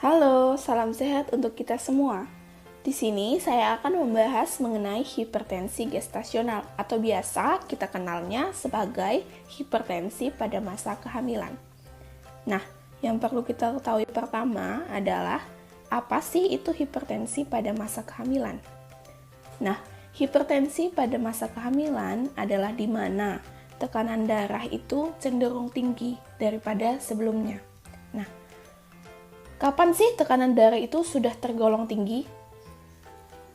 Halo, salam sehat untuk kita semua. Di sini saya akan membahas mengenai hipertensi gestasional atau biasa kita kenalnya sebagai hipertensi pada masa kehamilan. Nah, yang perlu kita ketahui pertama adalah apa sih itu hipertensi pada masa kehamilan? Nah, hipertensi pada masa kehamilan adalah di mana tekanan darah itu cenderung tinggi daripada sebelumnya. Nah, kapan sih tekanan darah itu sudah tergolong tinggi?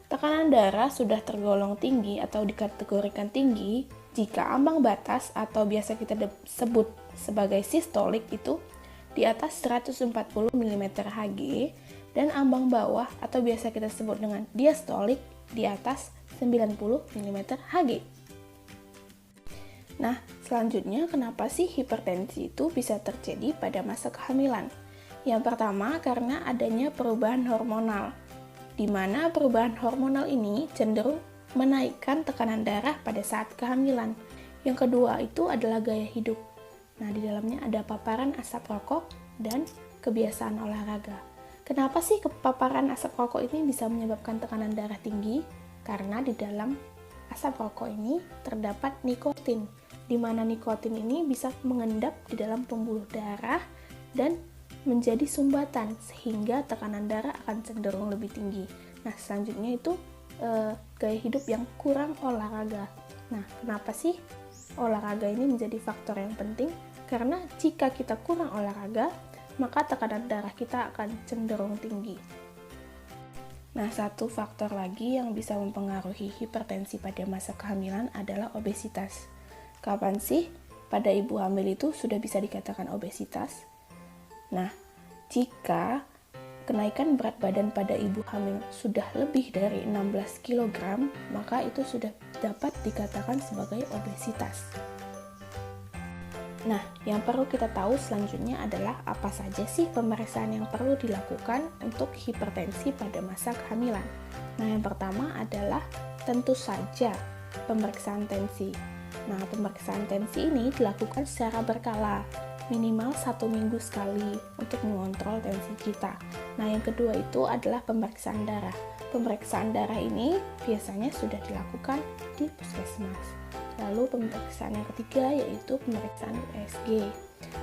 Tekanan darah sudah tergolong tinggi atau dikategorikan tinggi jika ambang batas atau biasa kita sebut sebagai sistolik itu di atas 140 mm Hg dan ambang bawah atau biasa kita sebut dengan diastolik di atas 90 mm Hg. Nah, selanjutnya kenapa sih hipertensi itu bisa terjadi pada masa kehamilan? Yang pertama, karena adanya perubahan hormonal, di mana perubahan hormonal ini cenderung menaikkan tekanan darah pada saat kehamilan. Yang kedua itu adalah gaya hidup. Nah, di dalamnya ada paparan asap rokok dan kebiasaan olahraga. Kenapa sih paparan asap rokok ini bisa menyebabkan tekanan darah tinggi? Karena di dalam asap rokok ini terdapat nikotin, di mana nikotin ini bisa mengendap di dalam pembuluh darah dan menjadi sumbatan sehingga tekanan darah akan cenderung lebih tinggi. Nah, selanjutnya itu gaya hidup yang kurang olahraga. Nah, kenapa sih olahraga ini menjadi faktor yang penting? Karena jika kita kurang olahraga, maka tekanan darah kita akan cenderung tinggi. Nah, satu faktor lagi yang bisa mempengaruhi hipertensi pada masa kehamilan adalah obesitas. Kapan sih pada ibu hamil itu sudah bisa dikatakan obesitas? Nah, jika kenaikan berat badan pada ibu hamil sudah lebih dari 16 kg, maka itu sudah dapat dikatakan sebagai obesitas. Nah, yang perlu kita tahu selanjutnya adalah apa saja sih pemeriksaan yang perlu dilakukan untuk hipertensi pada masa kehamilan. Nah, yang pertama adalah tentu saja pemeriksaan tensi. Nah, pemeriksaan tensi ini dilakukan secara berkala, minimal 1 minggu sekali untuk mengontrol tensi kita. Nah, yang kedua itu adalah pemeriksaan darah. Pemeriksaan darah ini biasanya sudah dilakukan di puskesmas. Lalu pemeriksaan yang ketiga yaitu pemeriksaan USG.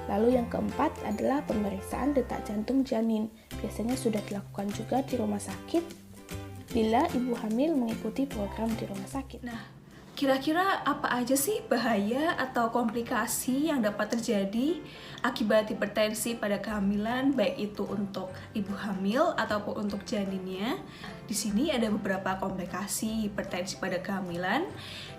Lalu yang keempat adalah pemeriksaan detak jantung janin. Biasanya sudah dilakukan juga di rumah sakit bila ibu hamil mengikuti program di rumah sakit. Nah, kira-kira apa aja sih bahaya atau komplikasi yang dapat terjadi akibat hipertensi pada kehamilan, baik itu untuk ibu hamil ataupun untuk janinnya? Di sini ada beberapa komplikasi hipertensi pada kehamilan.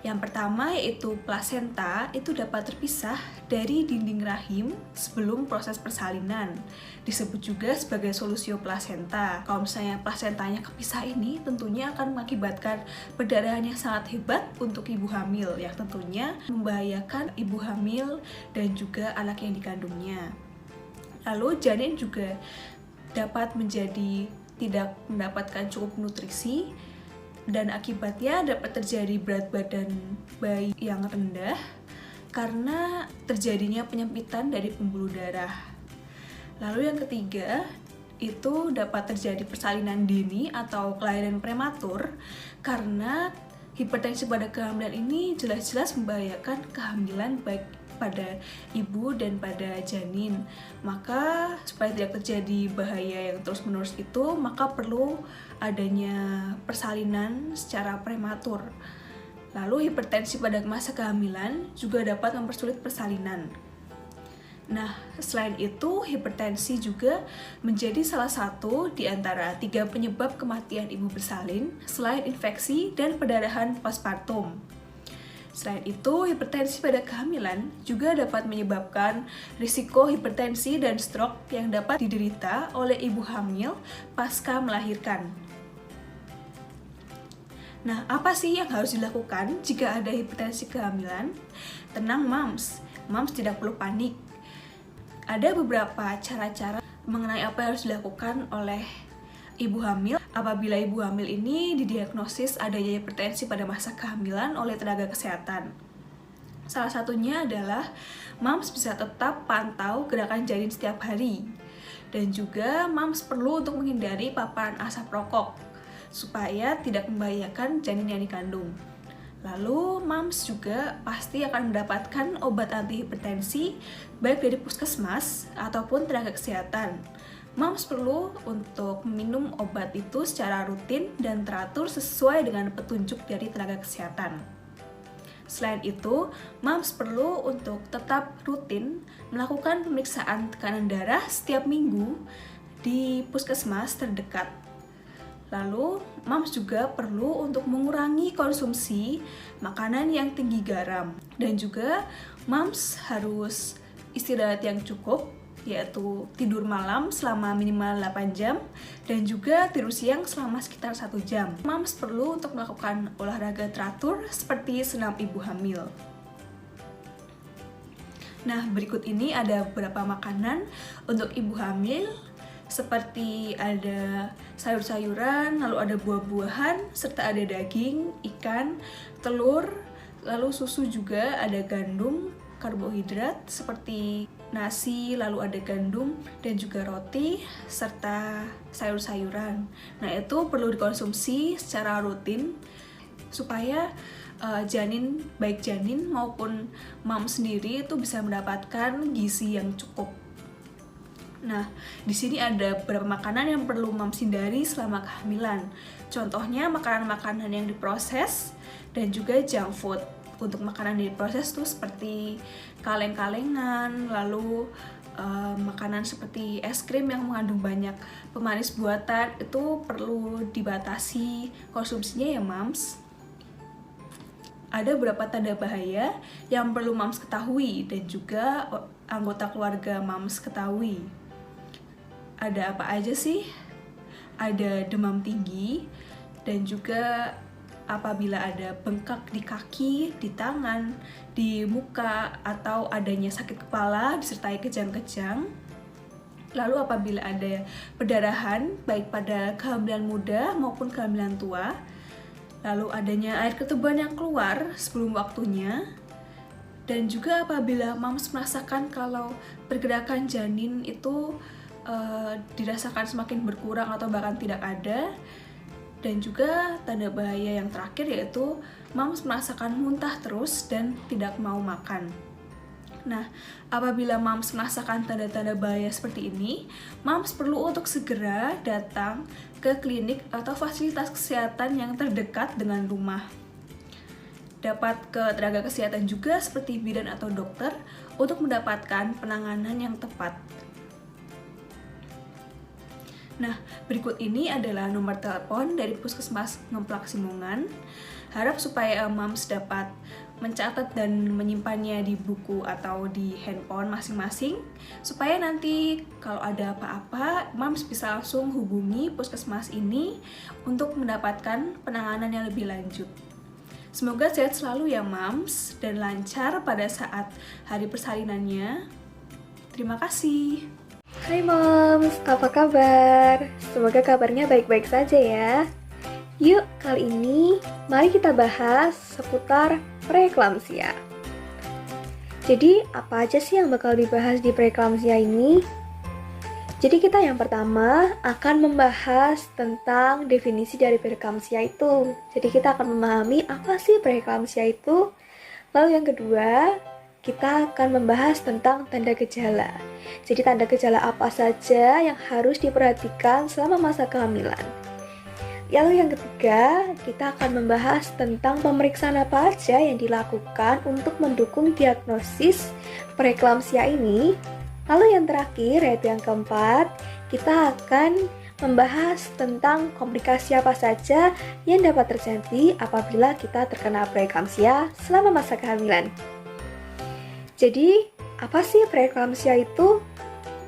Yang pertama yaitu plasenta itu dapat terpisah dari dinding rahim sebelum proses persalinan. Disebut juga sebagai solusio plasenta. Kalau misalnya plasentanya kepisah ini tentunya akan mengakibatkan perdarahan yang sangat hebat untuk ibu hamil yang tentunya membahayakan ibu hamil dan juga anak yang dikandungnya. Lalu janin juga dapat menjadi tidak mendapatkan cukup nutrisi dan akibatnya dapat terjadi berat badan bayi yang rendah karena terjadinya penyempitan dari pembuluh darah. Lalu yang ketiga itu dapat terjadi persalinan dini atau kelahiran prematur karena hipertensi pada kehamilan ini jelas-jelas membahayakan kehamilan baik pada ibu dan pada janin. Maka supaya tidak terjadi bahaya yang terus-menerus itu, maka perlu adanya persalinan secara prematur. Lalu hipertensi pada masa kehamilan juga dapat mempersulit persalinan. Nah, selain itu, hipertensi juga menjadi salah satu di antara 3 penyebab kematian ibu bersalin selain infeksi dan perdarahan postpartum. Selain itu, hipertensi pada kehamilan juga dapat menyebabkan risiko hipertensi dan stroke yang dapat diderita oleh ibu hamil pasca melahirkan. Nah, apa sih yang harus dilakukan jika ada hipertensi kehamilan? Tenang, Moms tidak perlu panik. Ada beberapa cara-cara mengenai apa yang harus dilakukan oleh ibu hamil apabila ibu hamil ini didiagnosis adanya hipertensi pada masa kehamilan oleh tenaga kesehatan. Salah satunya adalah Moms bisa tetap pantau gerakan janin setiap hari. Dan juga moms perlu untuk menghindari paparan asap rokok supaya tidak membahayakan janin yang dikandung. Lalu moms juga pasti akan mendapatkan obat antihipertensi baik dari puskesmas ataupun tenaga kesehatan. Moms perlu untuk minum obat itu secara rutin dan teratur sesuai dengan petunjuk dari tenaga kesehatan. Selain itu, moms perlu untuk tetap rutin melakukan pemeriksaan tekanan darah setiap minggu di puskesmas terdekat. Lalu, moms juga perlu untuk mengurangi konsumsi makanan yang tinggi garam. Dan juga, moms harus istirahat yang cukup, yaitu tidur malam selama minimal 8 jam, dan juga tidur siang selama sekitar 1 jam. Moms perlu untuk melakukan olahraga teratur seperti senam ibu hamil. Nah, berikut ini ada beberapa makanan untuk ibu hamil, seperti ada sayur-sayuran, lalu ada buah-buahan, serta ada daging, ikan, telur, lalu susu juga, ada gandum, karbohidrat seperti nasi, lalu ada gandum, dan juga roti, serta sayur-sayuran. Nah, itu perlu dikonsumsi secara rutin supaya baik janin maupun mom sendiri itu bisa mendapatkan gizi yang cukup. Nah, di sini ada beberapa makanan yang perlu moms hindari selama kehamilan. Contohnya makanan-makanan yang diproses dan juga junk food. Untuk makanan yang diproses tuh seperti kaleng-kalengan, lalu makanan seperti es krim yang mengandung banyak pemanis buatan itu perlu dibatasi konsumsinya ya moms. Ada beberapa tanda bahaya yang perlu moms ketahui dan juga anggota keluarga moms ketahui. Ada apa aja sih? Ada demam tinggi, dan juga apabila ada bengkak di kaki, di tangan, di muka, atau adanya sakit kepala disertai kejang-kejang. Lalu apabila ada perdarahan baik pada kehamilan muda maupun kehamilan tua. Lalu adanya air ketuban yang keluar sebelum waktunya. Dan juga apabila moms merasakan kalau pergerakan janin itu dirasakan semakin berkurang atau bahkan tidak ada. Dan juga tanda bahaya yang terakhir yaitu moms merasakan muntah terus dan tidak mau makan. Nah, apabila moms merasakan tanda-tanda bahaya seperti ini, moms perlu untuk segera datang ke klinik atau fasilitas kesehatan yang terdekat dengan rumah. Dapat ke tenaga kesehatan juga seperti bidan atau dokter untuk mendapatkan penanganan yang tepat. Nah, berikut ini adalah nomor telepon dari Puskesmas Ngemplak Simongan. Harap supaya moms dapat mencatat dan menyimpannya di buku atau di handphone masing-masing, supaya nanti kalau ada apa-apa, moms bisa langsung hubungi puskesmas ini untuk mendapatkan penanganan yang lebih lanjut. Semoga sehat selalu ya moms, dan lancar pada saat hari persalinannya. Terima kasih. Hai moms, apa kabar? Semoga kabarnya baik-baik saja ya. Yuk, kali ini mari kita bahas seputar preeklamsia. Jadi, apa aja sih yang bakal dibahas di preeklamsia ini? Jadi kita yang pertama akan membahas tentang definisi dari preeklamsia itu. Jadi kita akan memahami apa sih preeklamsia itu. Lalu yang kedua, kita akan membahas tentang tanda gejala. Jadi tanda gejala apa saja yang harus diperhatikan selama masa kehamilan. Lalu yang ketiga, kita akan membahas tentang pemeriksaan apa aja yang dilakukan untuk mendukung diagnosis preeklamsia ini. Lalu yang terakhir, yaitu yang keempat, kita akan membahas tentang komplikasi apa saja yang dapat terjadi apabila kita terkena preeklamsia selama masa kehamilan. Jadi, apa sih preeklamsia itu?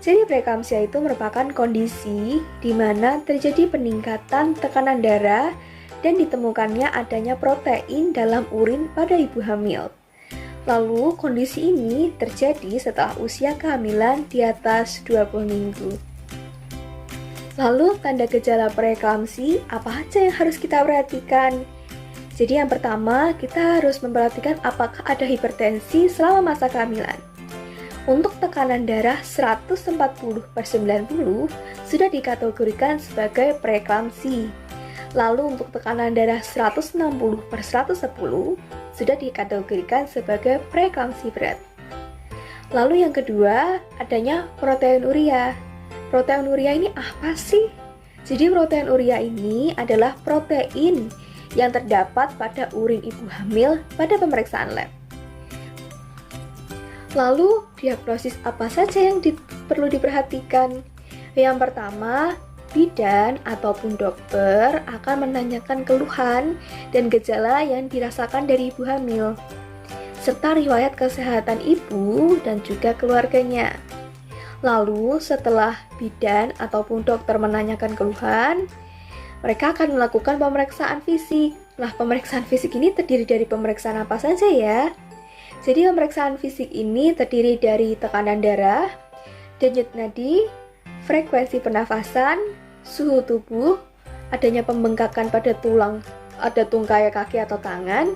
Jadi, preeklamsia itu merupakan kondisi di mana terjadi peningkatan tekanan darah dan ditemukannya adanya protein dalam urin pada ibu hamil. Lalu, kondisi ini terjadi setelah usia kehamilan di atas 20 minggu. Lalu, tanda gejala preeklamsi apa aja yang harus kita perhatikan? Jadi yang pertama, kita harus memperhatikan apakah ada hipertensi selama masa kehamilan. Untuk tekanan darah 140/90 sudah dikategorikan sebagai preeklamsi. Lalu untuk tekanan darah 160/110 sudah dikategorikan sebagai preeklamsi berat. Lalu yang kedua, adanya proteinuria. Proteinuria ini apa sih? Jadi proteinuria ini adalah protein yang terdapat pada urin ibu hamil pada pemeriksaan lab. Lalu, diagnosis apa saja yang perlu diperhatikan? Yang pertama, bidan ataupun dokter akan menanyakan keluhan dan gejala yang dirasakan dari ibu hamil, serta riwayat kesehatan ibu dan juga keluarganya. Lalu, setelah bidan ataupun dokter menanyakan keluhan, mereka akan melakukan pemeriksaan fisik. Nah, pemeriksaan fisik ini terdiri dari pemeriksaan apa saja ya? Jadi pemeriksaan fisik ini terdiri dari tekanan darah, denyut nadi, frekuensi pernafasan, suhu tubuh, adanya pembengkakan pada tulang, ada tungkai kaki atau tangan,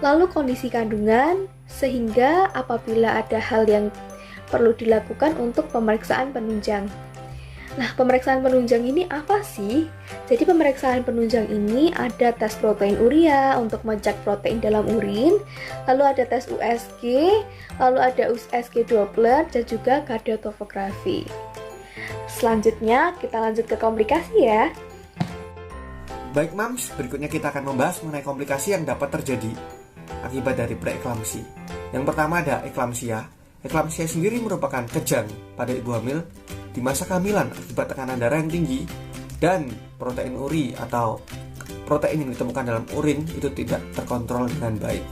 lalu kondisi kandungan, sehingga apabila ada hal yang perlu dilakukan untuk pemeriksaan penunjang. Nah, pemeriksaan penunjang ini apa sih? Jadi pemeriksaan penunjang ini ada tes protein urea untuk mengecek protein dalam urin, lalu ada tes USG, lalu ada USG Doppler dan juga kardiotomografi. Selanjutnya kita lanjut ke komplikasi ya. Baik Mams, berikutnya kita akan membahas mengenai komplikasi yang dapat terjadi akibat dari preeklamsi. Yang pertama ada eklamsia. Eklamsia sendiri merupakan kejang pada ibu hamil di masa kehamilan akibat tekanan darah yang tinggi dan protein uri atau protein yang ditemukan dalam urin itu tidak terkontrol dengan baik.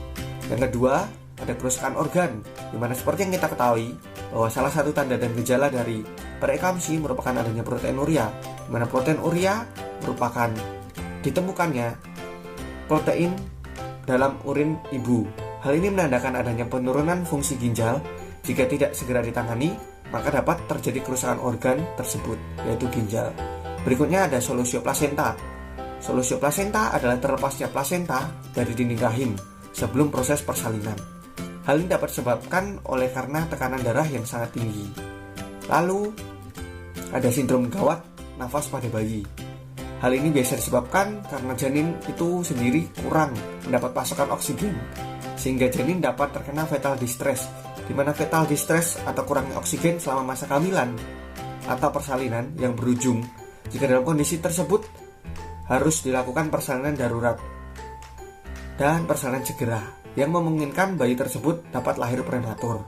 Yang kedua, ada kerusakan organ, di mana seperti yang kita ketahui bahwa salah satu tanda dan gejala dari preeklamsi merupakan adanya protein urea, di mana protein urea merupakan ditemukannya protein dalam urin ibu. Hal ini menandakan adanya penurunan fungsi ginjal. Jika tidak segera ditangani, maka dapat terjadi kerusakan organ tersebut, yaitu ginjal. Berikutnya ada solusio plasenta. Solusio plasenta adalah terlepasnya plasenta dari dinding rahim sebelum proses persalinan. Hal ini dapat disebabkan oleh karena tekanan darah yang sangat tinggi. Lalu, ada sindrom gawat nafas pada bayi. Hal ini biasa disebabkan karena janin itu sendiri kurang mendapat pasokan oksigen, sehingga janin dapat terkena fetal distress, di mana fetal distress atau kurangnya oksigen selama masa kehamilan atau persalinan yang berujung jika dalam kondisi tersebut harus dilakukan persalinan darurat dan persalinan segera yang memungkinkan bayi tersebut dapat lahir prematur.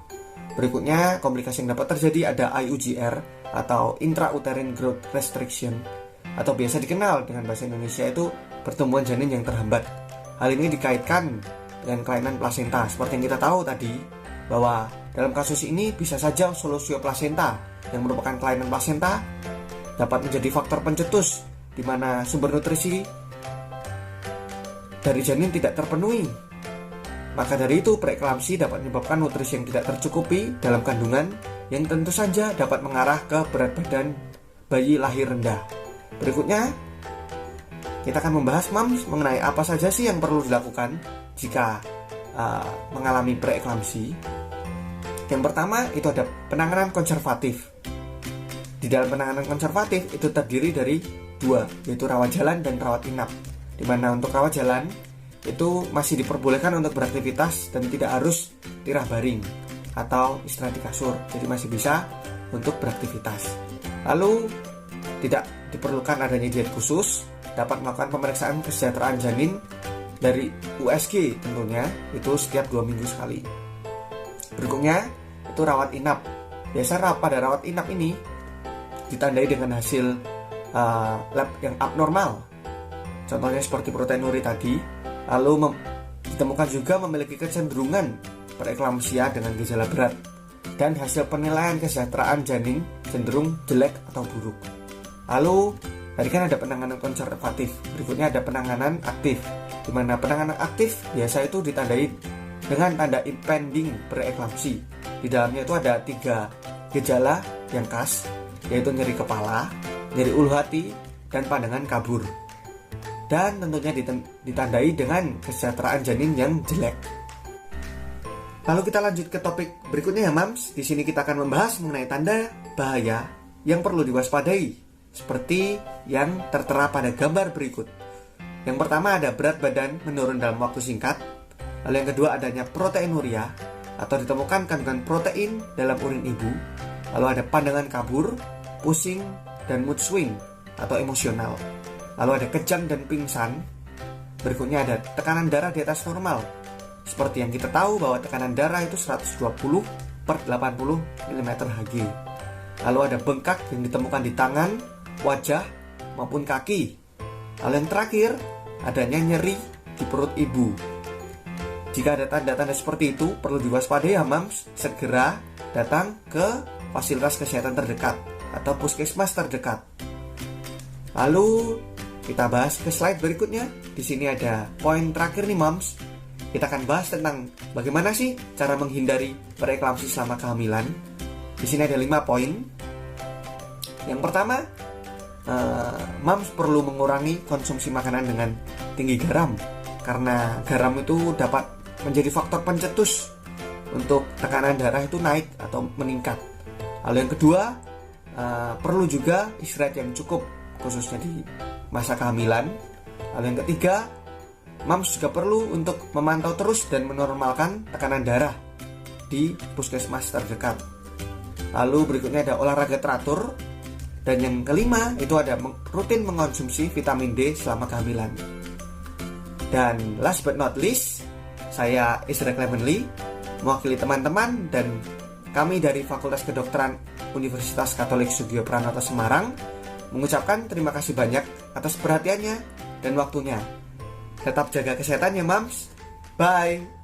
Berikutnya, komplikasi yang dapat terjadi ada IUGR atau intrauterine growth restriction atau biasa dikenal dengan bahasa Indonesia itu pertumbuhan janin yang terhambat. Hal ini dikaitkan dengan kelainan plasenta. Seperti yang kita tahu tadi, bahwa dalam kasus ini bisa saja solusio plasenta yang merupakan kelainan plasenta dapat menjadi faktor pencetus di mana sumber nutrisi dari janin tidak terpenuhi. Maka dari itu preeklamsi dapat menyebabkan nutrisi yang tidak tercukupi dalam kandungan yang tentu saja dapat mengarah ke berat badan bayi lahir rendah. Berikutnya kita akan membahas Mams mengenai apa saja sih yang perlu dilakukan jika mengalami preeklamsi. Yang pertama itu ada penanganan konservatif. Di dalam penanganan konservatif itu terdiri dari dua, yaitu rawat jalan dan rawat inap. Di mana untuk rawat jalan itu masih diperbolehkan untuk beraktivitas dan tidak harus tirah baring atau istirahat di kasur. Jadi masih bisa untuk beraktivitas. Lalu tidak diperlukan adanya diet khusus, dapat melakukan pemeriksaan kesejahteraan janin dari USG tentunya itu setiap 2 minggu sekali. Berikutnya itu rawat inap. Biasa pada rawat inap ini ditandai dengan hasil lab yang abnormal. Contohnya seperti proteinuri tadi. Lalu ditemukan juga memiliki kecenderungan preeklamsia dengan gejala berat. Dan hasil penilaian kesejahteraan janin cenderung jelek atau buruk. Lalu tadi kan ada penanganan konservatif. Berikutnya ada penanganan aktif. Di mana penanganan aktif biasa itu ditandai dengan tanda impending preeklamsi. Di dalamnya itu ada 3 gejala yang khas, yaitu nyeri kepala, nyeri ulu hati, dan pandangan kabur. Dan tentunya ditandai dengan kesejahteraan janin yang jelek. Lalu kita lanjut ke topik berikutnya ya Mams. Di sini kita akan membahas mengenai tanda bahaya yang perlu diwaspadai, seperti yang tertera pada gambar berikut. Yang pertama ada berat badan menurun dalam waktu singkat. Lalu yang kedua adanya proteinuria atau ditemukan kandungan protein dalam urin ibu. Lalu ada pandangan kabur, pusing, dan mood swing atau emosional. Lalu ada kejang dan pingsan. Berikutnya ada tekanan darah di atas normal. Seperti yang kita tahu bahwa tekanan darah itu 120/80 mm/Hg. Lalu ada bengkak yang ditemukan di tangan, wajah, maupun kaki. Lalu yang terakhir, adanya nyeri di perut ibu. Jika ada tanda-tanda seperti itu, perlu diwaspadai ya Mams. Segera datang ke fasilitas kesehatan terdekat atau puskesmas terdekat. Lalu kita bahas ke slide berikutnya. Di sini ada poin terakhir nih Mams. Kita akan bahas tentang bagaimana sih cara menghindari preeklamsi selama kehamilan. Di sini ada 5 poin. Yang pertama, Mams perlu mengurangi konsumsi makanan dengan tinggi garam, karena garam itu dapat menjadi faktor pencetus untuk tekanan darah itu naik atau meningkat. Lalu yang kedua, perlu juga istirahat yang cukup, khususnya di masa kehamilan. Lalu yang ketiga, Mams juga perlu untuk memantau terus dan menormalkan tekanan darah di puskesmas terdekat. Lalu berikutnya ada olahraga teratur. Dan yang kelima itu ada rutin mengkonsumsi vitamin D selama kehamilan. Dan last but not least, saya Isra Clemenly, mewakili teman-teman dan kami dari Fakultas Kedokteran Universitas Katolik Sugio Pranoto Semarang mengucapkan terima kasih banyak atas perhatiannya dan waktunya. Tetap jaga kesehatan ya Mams. Bye.